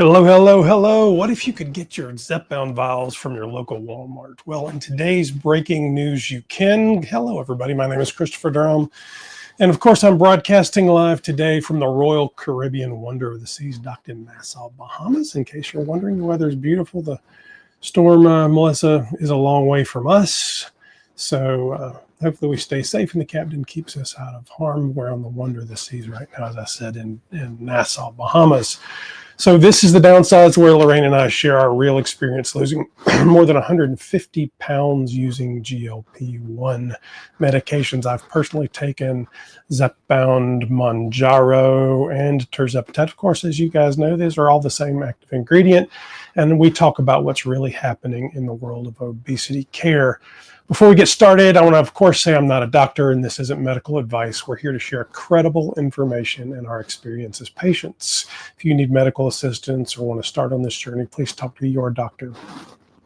Hello, hello, hello. What if you could get your Zepbound Vials from your local Walmart? Well, in today's breaking news, you can. Hello, everybody. My name is Christopher Durham. And of course, I'm broadcasting live today from the Royal Caribbean Wonder of the Seas, docked in Nassau, Bahamas. In case you're wondering, the weather is beautiful. The storm, Melissa, is a long way from us. So hopefully we stay safe and the captain keeps us out of harm. We're on the Wonder of the Seas right now, as I said, in Nassau, Bahamas. So this is the downsides where Lorraine and I share our real experience losing more than 150 pounds using GLP-1 medications. I've personally taken Zepbound, Mounjaro, and tirzepatide. Of course, as you guys know, these are all the same active ingredient. And we talk about what's really happening in the world of obesity care. Before we get started, I want to, of course, say I'm not a doctor and this isn't medical advice. We're here to share credible information and our experience as patients. If you need medical assistance or want to start on this journey, please talk to your doctor.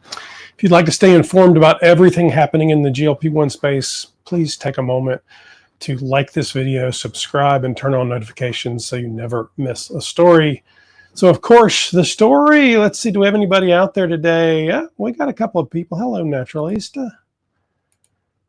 If you'd like to stay informed about everything happening in the GLP-1 space, please take a moment to like this video, subscribe, and turn on notifications so you never miss a story. So, of course, the story, let's see, do we have anybody out there today? Yeah, we got a couple of people. Hello, Naturalista.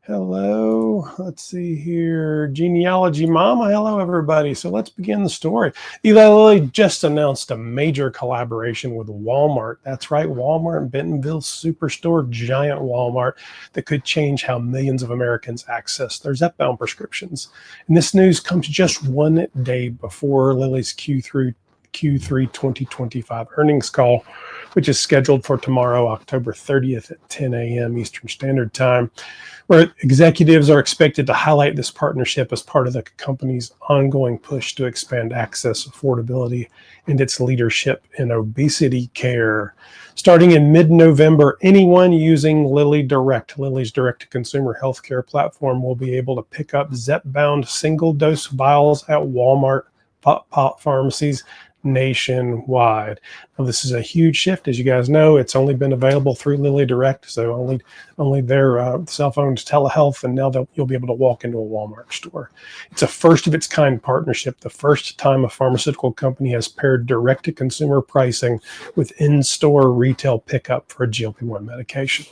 Hello, let's see here, Genealogy Mama, hello everybody. So let's begin the story. Eli Lilly just announced a major collaboration with Walmart. That's right, Walmart, Bentonville Superstore, giant Walmart that could change how millions of Americans access their Zepbound prescriptions. And this news comes just one day before Lilly's Q3 2025 earnings call, which is scheduled for tomorrow, October 30th at 10 a.m. Eastern Standard Time, where executives are expected to highlight this partnership as part of the company's ongoing push to expand access, affordability, and its leadership in obesity care. Starting in mid-November, anyone using LillyDirect, Lilly's direct-to-consumer healthcare platform, will be able to pick up Zepbound single-dose vials at Walmart Pharmacies nationwide. Now, this is a huge shift. As you guys know, it's only been available through LillyDirect, so only their cell phones telehealth, and now you'll be able to walk into a Walmart store. It's a first of its kind partnership, the first time a pharmaceutical company has paired direct-to-consumer pricing with in-store retail pickup for a GLP-1 medication.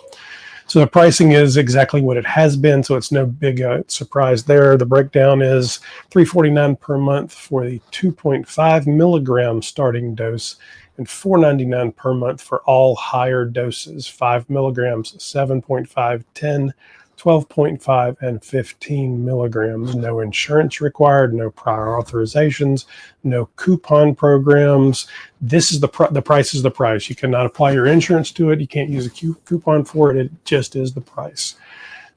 So the pricing is exactly what it has been, so it's no big surprise there. The breakdown is $349 per month for the 2.5 milligram starting dose and $499 per month for all higher doses, 5 milligrams, 7.5, 10, 12.5, and 15 milligrams. No insurance required, no prior authorizations, no coupon programs. This is the price is the price. You cannot apply your insurance to it. You can't use a coupon for it. It just is the price.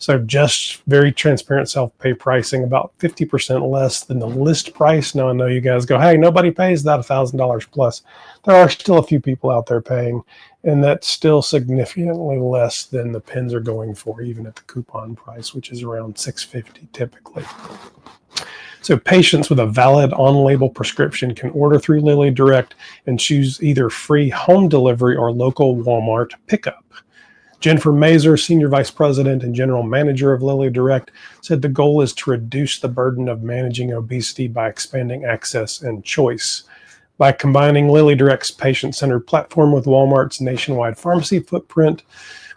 So just very transparent self-pay pricing, about 50% less than the list price. Now I know you guys go, hey, nobody pays that $1,000 plus. There are still a few people out there paying, and that's still significantly less than the pens are going for, even at the coupon price, which is around $650 typically. So patients with a valid on-label prescription can order through LillyDirect and choose either free home delivery or local Walmart pickup. Jennifer Mazur, Senior Vice President and General Manager of LillyDirect, said the goal is to reduce the burden of managing obesity by expanding access and choice. By combining LillyDirect's patient-centered platform with Walmart's nationwide pharmacy footprint,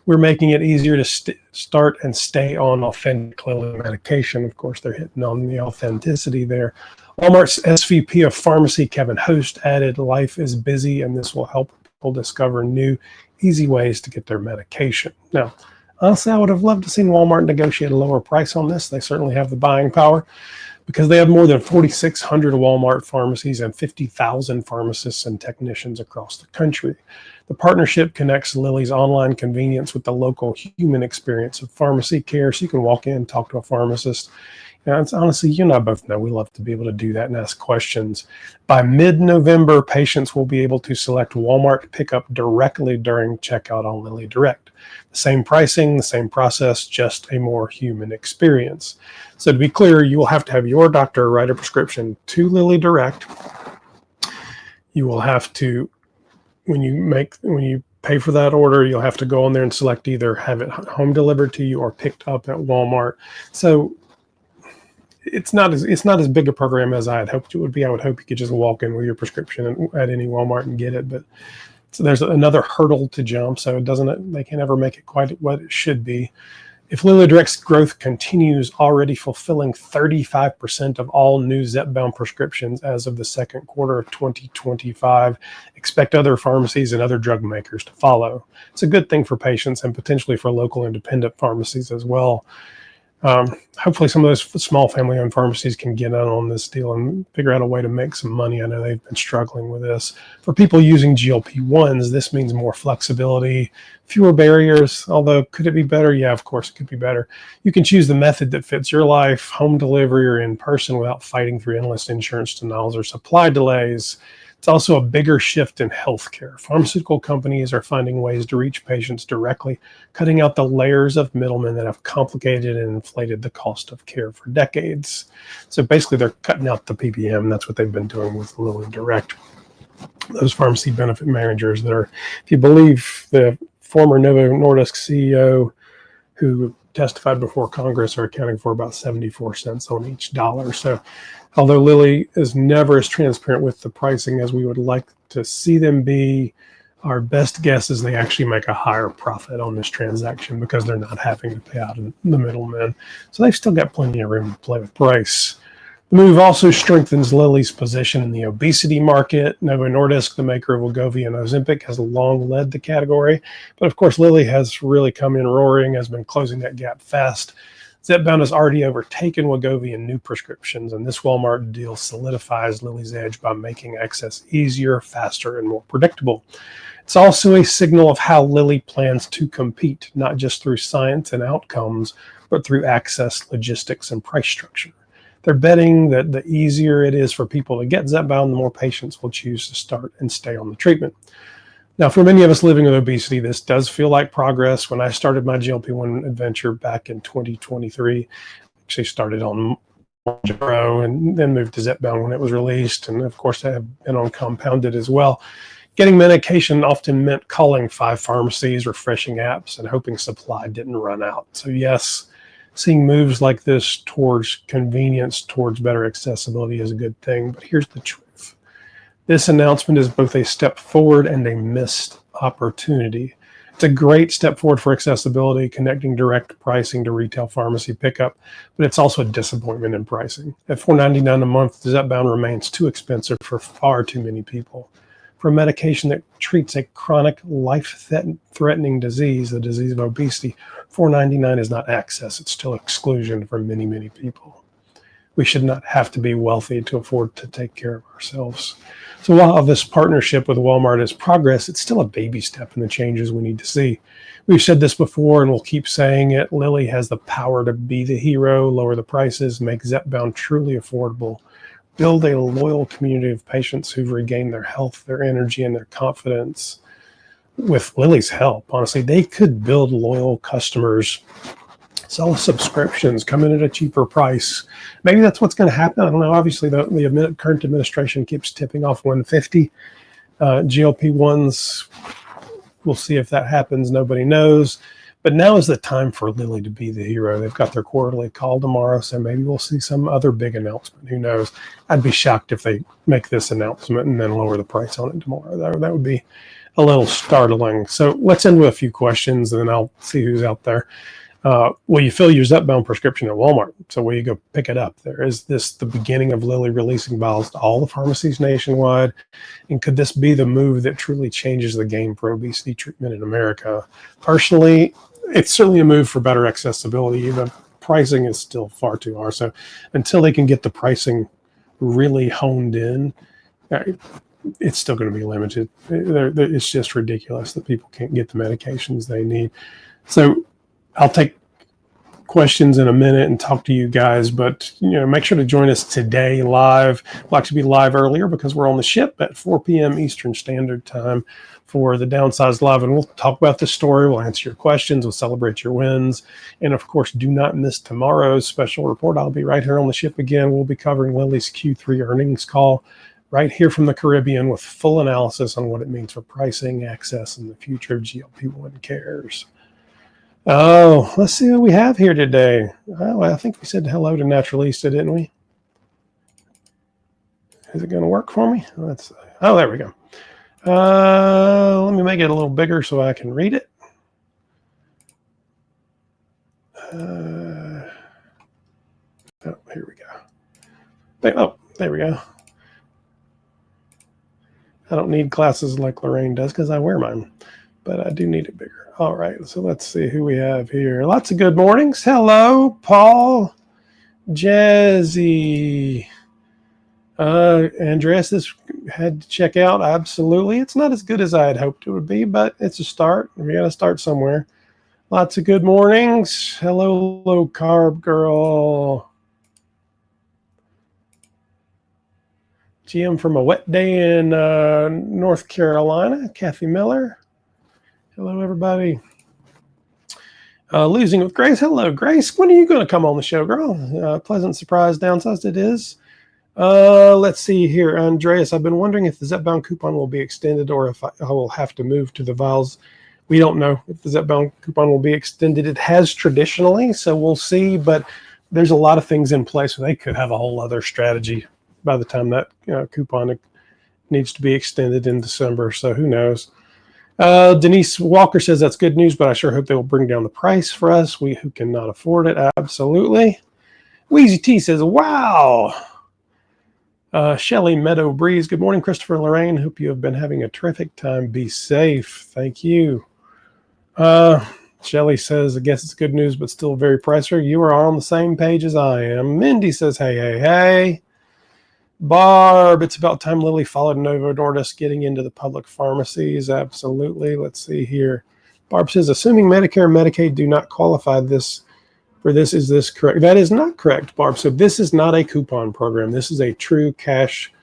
we're making it easier to start and stay on authentic Lilly medication. Of course, they're hitting on the authenticity there. Walmart's SVP of Pharmacy, Kevin Host, added, life is busy, and this will help people discover new, easy ways to get their medication. Now, honestly, I would have loved to see Walmart negotiate a lower price on this. They certainly have the buying power because they have more than 4,600 Walmart pharmacies and 50,000 pharmacists and technicians across the country. The partnership connects Lilly's online convenience with the local human experience of pharmacy care, so you can walk in, talk to a pharmacist. And it's honestly, you and I both know we love to be able to do that and ask questions. By mid-November, patients will be able to select Walmart pickup directly during checkout on LillyDirect. The same pricing, the same process, just a more human experience. So to be clear, you will have to have your doctor write a prescription to LillyDirect. You will have to, when you pay for that order, you'll have to go on there and select either have it home delivered to you or picked up at Walmart. So it's not as big a program as I had hoped it would be. I would hope you could just walk in with your prescription at any Walmart and get it, but so there's another hurdle to jump. So they can't ever make it quite what it should be. If LillyDirect's growth continues, already fulfilling 35% of all new Zepbound prescriptions as of the second quarter of 2025, expect other pharmacies and other drug makers to follow. It's a good thing for patients and potentially for local independent pharmacies as well. Hopefully some of those small family-owned pharmacies can get in on this deal and figure out a way to make some money. I know they've been struggling with this. For people using GLP-1s, this means more flexibility, fewer barriers, although could it be better? Yeah, of course it could be better. You can choose the method that fits your life, home delivery or in person, without fighting through endless insurance denials or supply delays. It's also a bigger shift in healthcare. Pharmaceutical companies are finding ways to reach patients directly, cutting out the layers of middlemen that have complicated and inflated the cost of care for decades. So basically, they're cutting out the PBM. That's what they've been doing with LillyDirect. Those pharmacy benefit managers that are, if you believe the former Novo Nordisk CEO who testified before Congress, are accounting for about 74 cents on each dollar. So although Lilly is never as transparent with the pricing as we would like to see them be, our best guess is they actually make a higher profit on this transaction because they're not having to pay out the middlemen. So they've still got plenty of room to play with price. The move also strengthens Lilly's position in the obesity market. Novo Nordisk, the maker of Wegovy and Ozempic, has long led the category. But of course, Lilly has really come in roaring, has been closing that gap fast. Zepbound has already overtaken Wegovy in new prescriptions, and this Walmart deal solidifies Lilly's edge by making access easier, faster, and more predictable. It's also a signal of how Lilly plans to compete, not just through science and outcomes, but through access, logistics, and price structure. They're betting that the easier it is for people to get Zepbound, the more patients will choose to start and stay on the treatment. Now, for many of us living with obesity, this does feel like progress. When I started my GLP-1 adventure back in 2023, actually started on Pro and then moved to Zepbound when it was released. And of course, I have been on compounded as well. Getting medication often meant calling 5 pharmacies, refreshing apps, and hoping supply didn't run out. So yes, seeing moves like this towards convenience, towards better accessibility is a good thing. But here's the truth. This announcement is both a step forward and a missed opportunity. It's a great step forward for accessibility, connecting direct pricing to retail pharmacy pickup, but it's also a disappointment in pricing. At $4.99 a month, Zepbound remains too expensive for far too many people. For a medication that treats a chronic, life-threatening disease, the disease of obesity, $4.99 is not access. It's still exclusion for many, many people. We should not have to be wealthy to afford to take care of ourselves. So while this partnership with Walmart is progress, it's still a baby step in the changes we need to see. We've said this before and we'll keep saying it. Lilly has the power to be the hero, lower the prices, make Zepbound truly affordable, build a loyal community of patients who've regained their health, their energy, and their confidence. With Lilly's help, honestly, they could build loyal customers, sell subscriptions, come in at a cheaper price. Maybe that's what's going to happen. I don't know. Obviously, the current administration keeps tipping off 150 GLP-1s. We'll see if that happens. Nobody knows. But now is the time for Lilly to be the hero. They've got their quarterly call tomorrow, so maybe we'll see some other big announcement. Who knows? I'd be shocked if they make this announcement and then lower the price on it tomorrow. That would be a little startling. So let's end with a few questions, and then I'll see who's out there. Will you fill your Zepbound prescription at Walmart? So will you go pick it up there? Is this the beginning of Lilly releasing vials to all the pharmacies nationwide? And could this be the move that truly changes the game for obesity treatment in America? Personally, it's certainly a move for better accessibility. The pricing is still far too high. So until they can get the pricing really honed in, it's still going to be limited. It's just ridiculous that people can't get the medications they need. So I'll take questions in a minute and talk to you guys, but make sure to join us today live. We'll actually be live earlier because we're on the ship at 4 p.m. Eastern Standard Time for the Downsized Live, and we'll talk about this story. We'll answer your questions. We'll celebrate your wins. And of course, do not miss tomorrow's special report. I'll be right here on the ship again. We'll be covering Lilly's Q3 earnings call right here from the Caribbean with full analysis on what it means for pricing, access, and the future of GLP-1 cares. Oh, let's see what we have here today. Oh, I think we said hello to Naturalista, didn't we? Is it going to work for me? Oh, there we go. Let me make it a little bigger so I can read it. Oh, here we go. Oh, there we go. I don't need glasses like Lorraine does because I wear mine, but I do need it bigger. All right, so let's see who we have here. Lots of good mornings. Hello, Paul, Jazzy. Andreas, this had to check out. Absolutely. It's not as good as I had hoped it would be, but it's a start. We got to start somewhere. Lots of good mornings. Hello, low carb girl. GM from a wet day in North Carolina, Kathy Miller. Hello, everybody. Losing with Grace. Hello, Grace. When are you going to come on the show, girl? Pleasant surprise, downsized it is. Let's see here. Andreas, I've been wondering if the Zepbound coupon will be extended or if I will have to move to the vials. We don't know if the Zepbound coupon will be extended. It has traditionally, so we'll see, but there's a lot of things in place, so they could have a whole other strategy by the time that coupon needs to be extended in December, so who knows. Denise Walker says that's good news, but I sure hope they will bring down the price for us, we who cannot afford it. Absolutely. Wheezy T says, wow. Shelly Meadow Breeze. Good morning, Christopher and Lorraine. Hope you have been having a terrific time. Be safe. Thank you. Shelly says, I guess it's good news, but still very pricey. You are on the same page as I am. Mindy says, hey, hey, hey. Barb, it's about time Lilly followed Novo Nordisk getting into the public pharmacies. Absolutely. Let's see here. Barb says, assuming Medicare and Medicaid do not qualify for this, is this correct? That is not correct, Barb. So this is not a coupon program. This is a true cash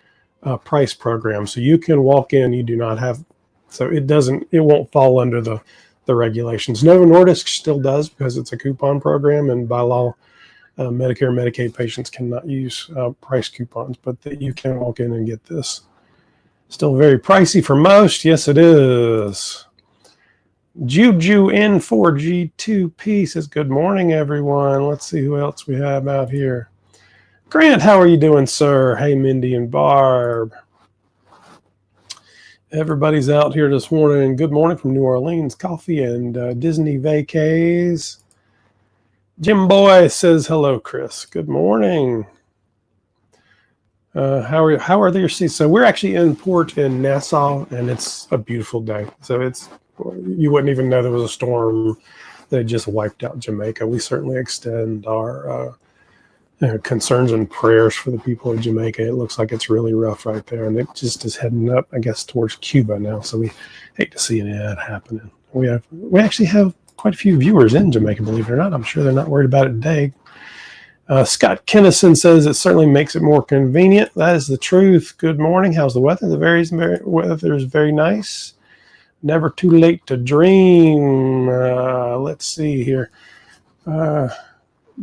price program. So you can walk in, you do not have, so it won't fall under the regulations. Novo Nordisk still does because it's a coupon program, and by law, Medicare and Medicaid patients cannot use price coupons, but that you can walk in and get this. Still very pricey for most. Yes, it is. Juju N4G2P says, good morning, everyone. Let's see who else we have out here. Grant, how are you doing, sir? Hey, Mindy and Barb. Everybody's out here this morning. Good morning from New Orleans. Coffee and Disney vacays. Jim Boy says, hello, Chris. Good morning. How are your seats? So we're actually in port in Nassau, and it's a beautiful day. So you wouldn't even know there was a storm that just wiped out Jamaica. We certainly extend our concerns and prayers for the people of Jamaica. It looks like it's really rough right there, and it just is heading up, I guess, towards Cuba now. So we hate to see that happening. We actually have quite a few viewers in Jamaica, believe it or not. I'm sure they're not worried about it today. Scott Kennison says it certainly makes it more convenient. That is the truth. Good morning. How's the weather? The weather is very nice. Never too late to dream. Let's see here.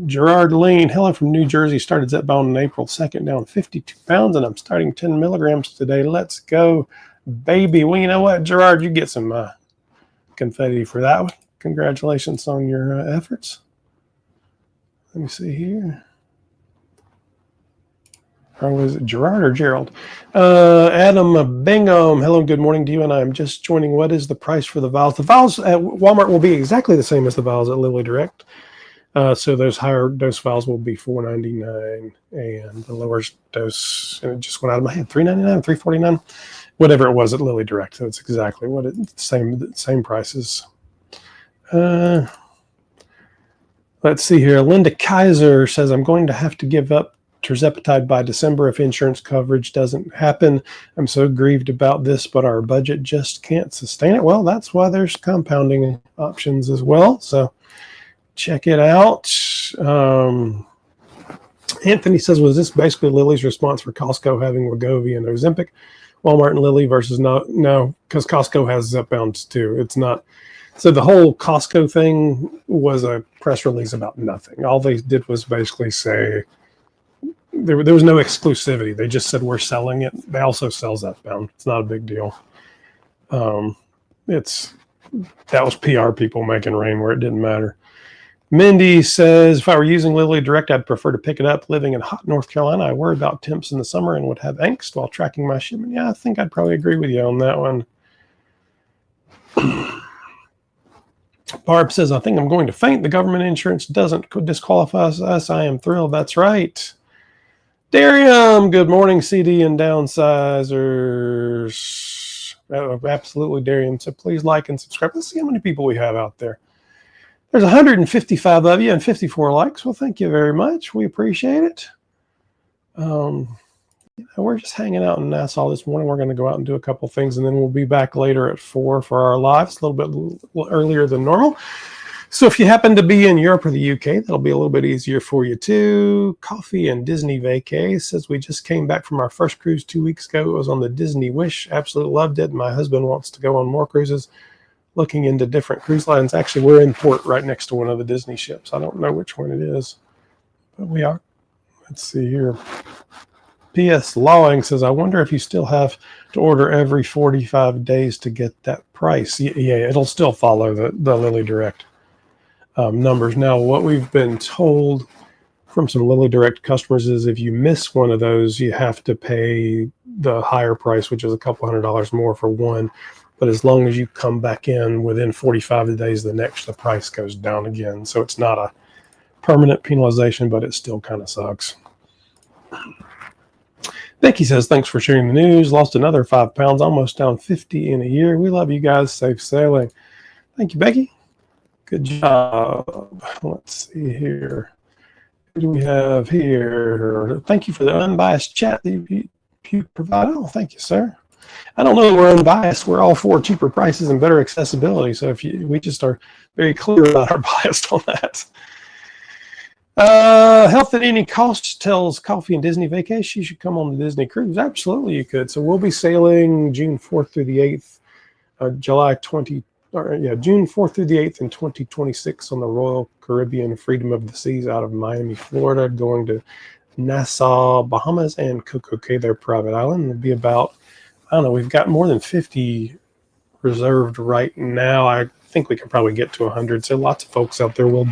Gerard Lane, hello from New Jersey. Started Zepbound on April 2nd, down 52 pounds, and I'm starting 10 milligrams today. Let's go, baby. Well, you know what, Gerard, you get some confetti for that one. Congratulations on your efforts. Let me see here. Or was it Gerard or Gerald? Adam Bingham, hello, good morning to you, and I'm just joining. What is the price for the vials? The vials at Walmart will be exactly the same as the vials at LillyDirect. So those higher dose vials will be $4.99, and the lower dose, and it just went out of my head, $3.99, $3.49, whatever it was at LillyDirect. So it's exactly what same prices. Let's see here. Linda Kaiser says, I'm going to have to give up tirzepatide by December if insurance coverage doesn't happen. I'm so grieved about this, but our budget just can't sustain it. Well, that's why there's compounding options as well. So check it out. Anthony says, was this basically Lilly's response for Costco having Wegovy and Ozempic? Walmart and Lilly versus no, because Costco has Zepbound too. It's not. So the whole Costco thing was a press release about nothing. All they did was basically say there was no exclusivity. They just said we're selling it. They also sell Zepbound. It's not a big deal. It's that was PR people making rain where it didn't matter. Mindy says, if I were using LillyDirect, I'd prefer to pick it up. Living in hot North Carolina, I worry about temps in the summer and would have angst while tracking my shipment. Yeah, I think I'd probably agree with you on that one. Barb says, I think I'm going to faint. The government insurance doesn't disqualify us. I am thrilled. That's right. Darium, good morning, CD and downsizers. Oh, absolutely, Darium. So please like and subscribe. Let's see how many people we have out there. There's 155 of you and 54 likes. Well, thank you very much. We appreciate it. We're just hanging out in Nassau this morning. We're going to go out and do a couple things, and then we'll be back later at 4 for our lives, a little earlier than normal. So if you happen to be in Europe or the UK, that'll be a little bit easier for you too. Coffee and Disney vacay says we just came back from our first cruise 2 weeks ago. It was on the Disney Wish. Absolutely loved it. My husband wants to go on more cruises, looking into different cruise lines. Actually, we're in port right next to one of the Disney ships. I don't know which one it is, but we are. Let's see here. P.S. Lawing says, I wonder if you still have to order every 45 days to get that price. Yeah, it'll still follow the LillyDirect numbers. Now, what we've been told from some LillyDirect customers is if you miss one of those, you have to pay the higher price, which is a couple $100 more for one. But as long as you come back in within 45 days, the price goes down again. So it's not a permanent penalization, but it still kind of sucks. Becky says, thanks for sharing the news. Lost another 5 pounds, almost down 50 in a year. We love you guys. Safe sailing. Thank you, Becky. Good job. Let's see here. What do we have here? Thank you for the unbiased chat that you provide. Oh, thank you, sir. I don't know that we're unbiased. We're all for cheaper prices and better accessibility. So we just are very clear about our bias on that. Health at any cost tells Coffee and Disney Vacation you should come on the Disney cruise. Absolutely, you could. So we'll be sailing June 4th through the 8th, June 4th through the 8th in 2026 on the Royal Caribbean Freedom of the Seas out of Miami, Florida, going to Nassau, Bahamas, and Coco Cay, their private island. It'll be about, I don't know, we've got more than 50 reserved right now. I think we can probably get to 100. So lots of folks out there. We'll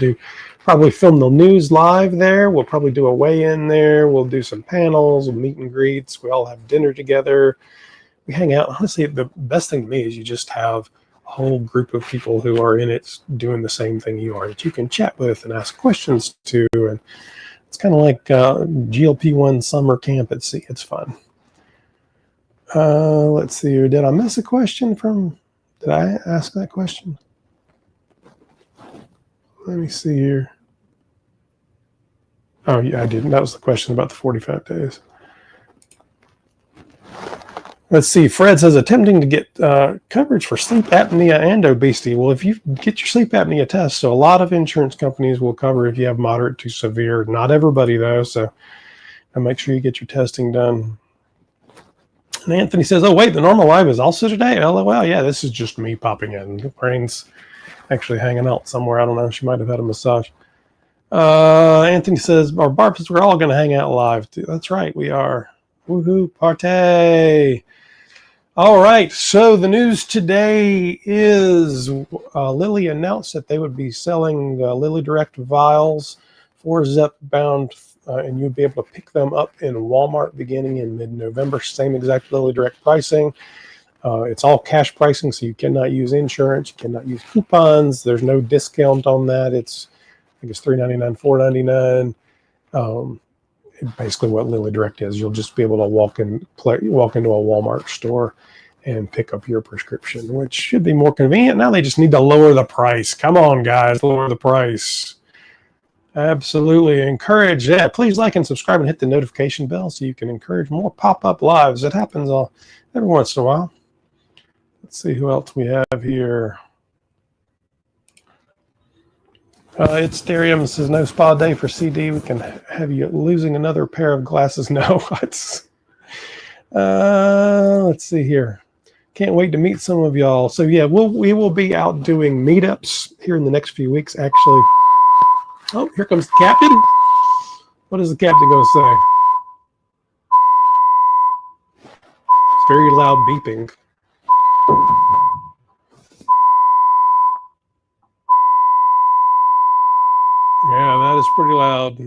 probably film the news live there. We'll probably do a weigh-in there. We'll do some panels, meet and greets. We all have dinner together. We hang out. Honestly, the best thing to me is you just have a whole group of people who are in it doing the same thing you are that you can chat with and ask questions to. And it's kind of like GLP-1 summer camp at sea. It's fun. Let's see here. Did I miss a question did I ask that question? Let me see here. Oh, yeah, I didn't. That was the question about the 45 days. Let's see. Fred says, attempting to get coverage for sleep apnea and obesity. Well, if you get your sleep apnea test, so a lot of insurance companies will cover if you have moderate to severe. Not everybody, though, so make sure you get your testing done. And Anthony says, oh, wait, the normal live is also today? LOL. Yeah, this is just me popping in. Brain's actually hanging out somewhere. I don't know. She might have had a massage. Anthony says, or Barb says, we're all going to hang out live, too. That's right, we are. Woohoo, party. All right, so the news today is Lilly announced that they would be selling LillyDirect vials for Zepbound, and you'll be able to pick them up in Walmart beginning in mid-November. Same exact LillyDirect pricing. It's all cash pricing, so you cannot use insurance, you cannot use coupons. There's no discount on that. It's, I think it's $3.99, $4.99. Basically, what LillyDirect is, you'll just be able to walk into a Walmart store and pick up your prescription, which should be more convenient. Now they just need to lower the price. Come on, guys, lower the price. Absolutely. Encourage that. Please like and subscribe and hit the notification bell so you can encourage more pop-up lives. It happens every once in a while. Let's see who else we have here. It's Darium says, no spa day for CD. We can have you losing another pair of glasses. No, let's see here. Can't wait to meet some of y'all. So yeah, we will be out doing meetups here in the next few weeks. Actually, oh, here comes the captain. What is the captain going to say? It's very loud beeping. pretty loud.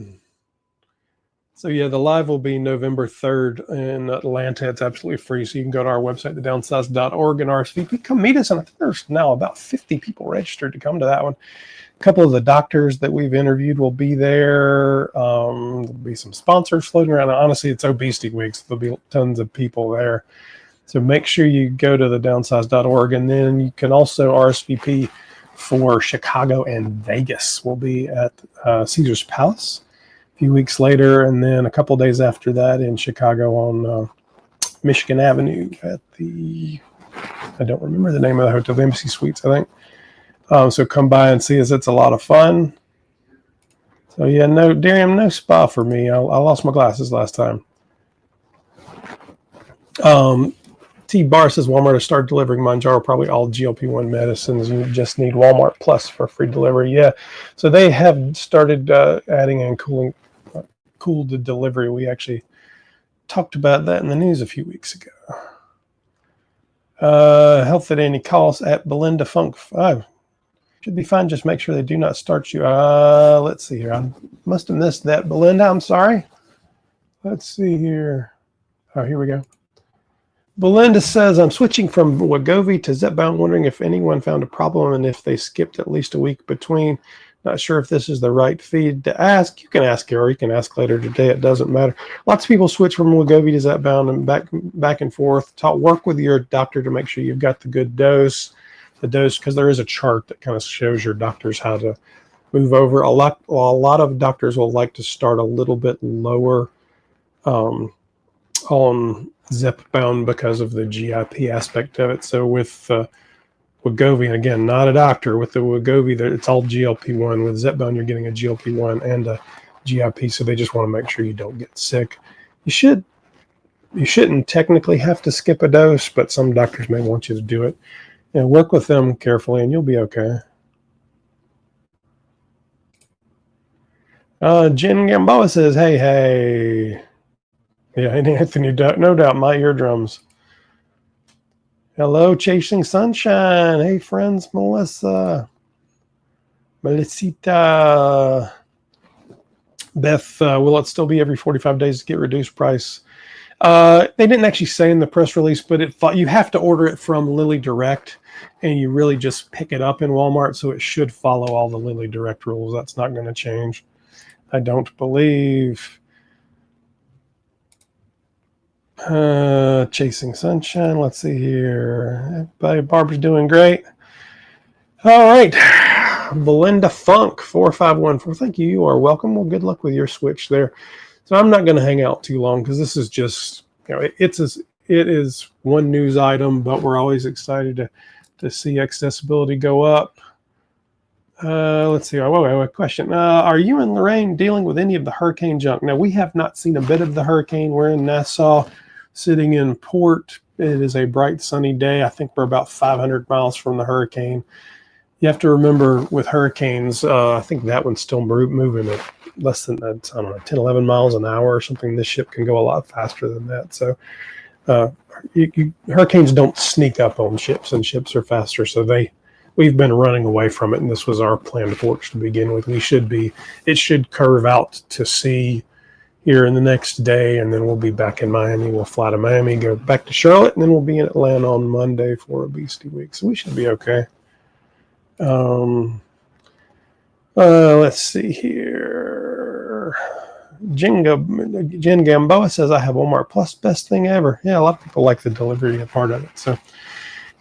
So yeah, the live will be November 3rd in Atlanta. It's absolutely free. So you can go to our website, thedownsize.org, and RSVP. Come meet us. And I think there's now about 50 people registered to come to that one. A couple of the doctors that we've interviewed will be there. There'll be some sponsors floating around. Honestly, it's obesity week, so there'll be tons of people there. So make sure you go to thedownsize.org, and then you can also RSVP for Chicago and Vegas. We'll be at Caesar's Palace a few weeks later, and then a couple days after that in Chicago on Michigan Avenue at the, I don't remember the name of the hotel, the Embassy Suites, I think. So come by and see us. It's a lot of fun. So yeah, no, Durham, no spa for me. I lost my glasses last time. T. Bar says Walmart has started delivering Mounjaro, probably all GLP-1 medicines. You just need Walmart Plus for free delivery. Yeah, so they have started adding and cooled the delivery. We actually talked about that in the news a few weeks ago. Health at any cost at Belinda Funk 5. Should be fine. Just make sure they do not start you. Let's see here. I must have missed that, Belinda. I'm sorry. Let's see here. Oh, here we go. Belinda says, I'm switching from Wegovy to Zepbound, wondering if anyone found a problem and if they skipped at least a week between. Not sure if this is the right feed to ask. You can ask her, or you can ask later today. It doesn't matter. Lots of people switch from Wegovy to Zepbound and back and forth. Work with your doctor to make sure you've got the good dose. Because there is a chart that kind of shows your doctors how to move over. A lot of doctors will like to start a little bit lower on Zepbound because of the GIP aspect of it. So with Wegovy, and again, not a doctor, with the Wegovy, it's all GLP-1. With Zepbound, you're getting a GLP-1 and a GIP, so they just want to make sure you don't get sick. You shouldn't technically have to skip a dose, but some doctors may want you to do it. And work with them carefully, and you'll be okay. Jen Gamboa says, hey. Yeah, Anthony, no doubt, my eardrums. Hello, Chasing Sunshine. Hey, friends, Melisita. Beth, will it still be every 45 days to get reduced price? They didn't actually say in the press release, but you have to order it from LillyDirect, and you really just pick it up in Walmart, so it should follow all the LillyDirect rules. That's not going to change, I don't believe. Chasing Sunshine. Let's see here. Everybody, Barbara's doing great. All right. Belinda Funk 4514. Thank you. You are welcome. Well, good luck with your switch there. So I'm not going to hang out too long because this is just, it is one news item, but we're always excited to see accessibility go up. Let's see. A question. Are you and Lorraine dealing with any of the hurricane junk? Now, we have not seen a bit of the hurricane. We're in Nassau, sitting in port. It is a bright, sunny day. I think we're about 500 miles from the hurricane. You have to remember with hurricanes, I think that one's still moving at less than, 10, 11 miles an hour or something. This ship can go a lot faster than that. So hurricanes don't sneak up on ships, and ships are faster. So we've been running away from it, and this was our planned approach to begin with. It should curve out to sea here in the next day, and then we'll be back in Miami. We'll fly to Miami, go back to Charlotte, and then we'll be in Atlanta on Monday for Obesity Week. So we should be okay. Let's see here. Jen Gamboa says, I have Walmart Plus, best thing ever. Yeah, a lot of people like the delivery part of it, so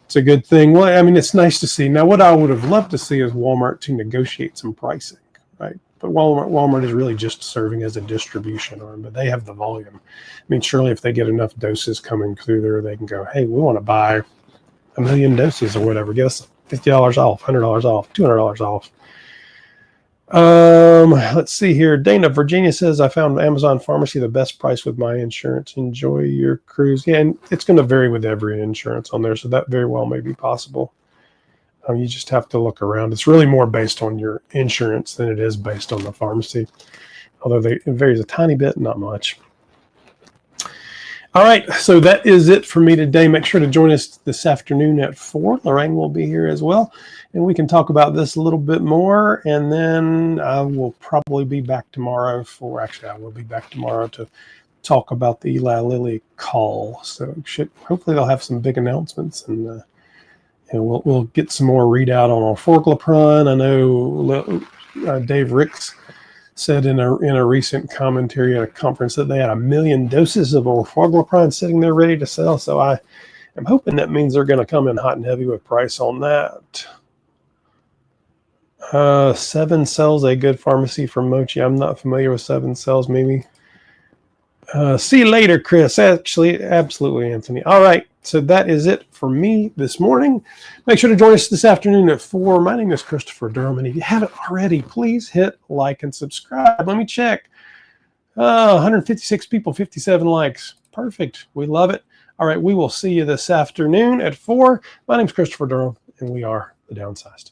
it's a good thing. Well, I mean, it's nice to see. Now, what I would have loved to see is Walmart to negotiate some pricing, right? But Walmart is really just serving as a distribution arm, but they have the volume. I mean, surely if they get enough doses coming through there, they can go, hey, we want to buy 1 million doses or whatever. Get us $50 off, $100 off, $200 off. Let's see here. Dana, Virginia says, I found Amazon Pharmacy the best price with my insurance. Enjoy your cruise. Yeah, and it's going to vary with every insurance on there, so that very well may be possible. You just have to look around. It's really more based on your insurance than it is based on the pharmacy, although it varies a tiny bit, not much. All right, so that is it for me today. Make sure to join us this afternoon at 4. Lorraine will be here as well, and we can talk about this a little bit more. And then I will probably be back tomorrow I will be back tomorrow to talk about the Eli Lilly call. So hopefully they'll have some big announcements, and we'll get some more readout on our orforglipron. I know Dave Ricks said in a recent commentary at a conference that they had 1 million doses of orforglipron sitting there ready to sell. So I am hoping that means they're going to come in hot and heavy with price on that. 7 Cells, a good pharmacy for Mochi. I'm not familiar with 7 Cells, maybe. See you later, Chris. Actually, absolutely, Anthony. All right, so that is it for me this morning. Make sure to join us this afternoon at 4. My name is Christopher Durham, and if you haven't already, please hit like and subscribe. Let me check. 156 people, 57 likes. Perfect. We love it. All right, we will see you this afternoon at 4. My name is Christopher Durham, and we are The Downsized.